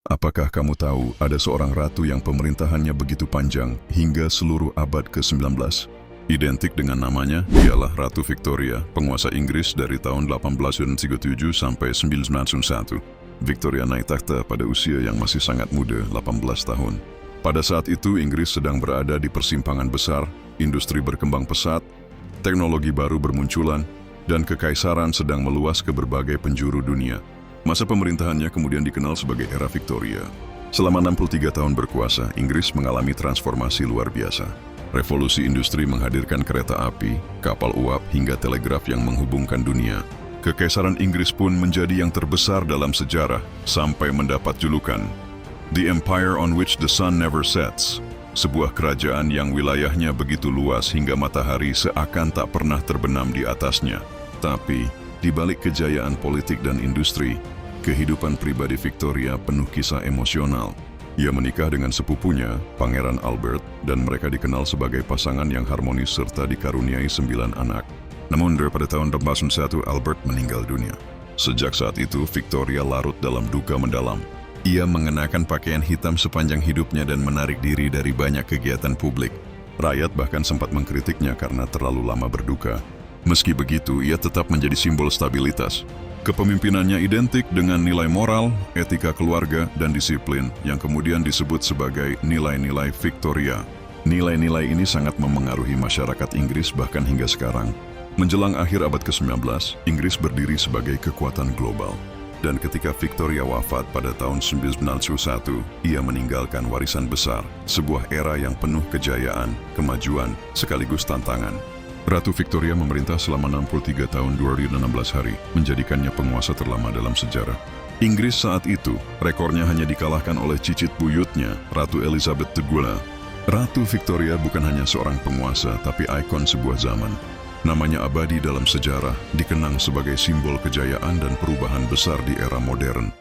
Apakah kamu tahu ada seorang ratu yang pemerintahannya begitu panjang hingga seluruh abad ke-19? Identik dengan namanya, ialah Ratu Victoria, penguasa Inggris dari tahun 1837 sampai 1901. Victoria naik takhta pada usia yang masih sangat muda, 18 tahun. Pada saat itu, Inggris sedang berada di persimpangan besar, industri berkembang pesat, teknologi baru bermunculan, dan kekaisaran sedang meluas ke berbagai penjuru dunia. Masa pemerintahannya kemudian dikenal sebagai era Victoria. Selama 63 tahun berkuasa, Inggris mengalami transformasi luar biasa. Revolusi industri menghadirkan kereta api, kapal uap, hingga telegraf yang menghubungkan dunia. Kekaisaran Inggris pun menjadi yang terbesar dalam sejarah, sampai mendapat julukan The Empire on which the sun never sets. Sebuah kerajaan yang wilayahnya begitu luas hingga matahari seakan tak pernah terbenam di atasnya. Tapi, di balik kejayaan politik dan industri, kehidupan pribadi Victoria penuh kisah emosional. Ia menikah dengan sepupunya, Pangeran Albert, dan mereka dikenal sebagai pasangan yang harmonis serta dikaruniai 9 anak. Namun pada tahun 1801, Albert meninggal dunia. Sejak saat itu, Victoria larut dalam duka mendalam. Ia mengenakan pakaian hitam sepanjang hidupnya dan menarik diri dari banyak kegiatan publik. Rakyat bahkan sempat mengkritiknya karena terlalu lama berduka. Meski begitu, ia tetap menjadi simbol stabilitas. Kepemimpinannya identik dengan nilai moral, etika keluarga, dan disiplin yang kemudian disebut sebagai nilai-nilai Victoria. Nilai-nilai ini sangat memengaruhi masyarakat Inggris bahkan hingga sekarang. Menjelang akhir abad ke-19, Inggris berdiri sebagai kekuatan global. Dan ketika Victoria wafat pada tahun 1991, ia meninggalkan warisan besar, sebuah era yang penuh kejayaan, kemajuan, sekaligus tantangan. Ratu Victoria memerintah selama 63 tahun 216 hari, menjadikannya penguasa terlama dalam sejarah. Inggris saat itu, rekornya hanya dikalahkan oleh cicit buyutnya, Ratu Elizabeth II. Ratu Victoria bukan hanya seorang penguasa, tapi ikon sebuah zaman. Namanya abadi dalam sejarah, dikenang sebagai simbol kejayaan dan perubahan besar di era modern.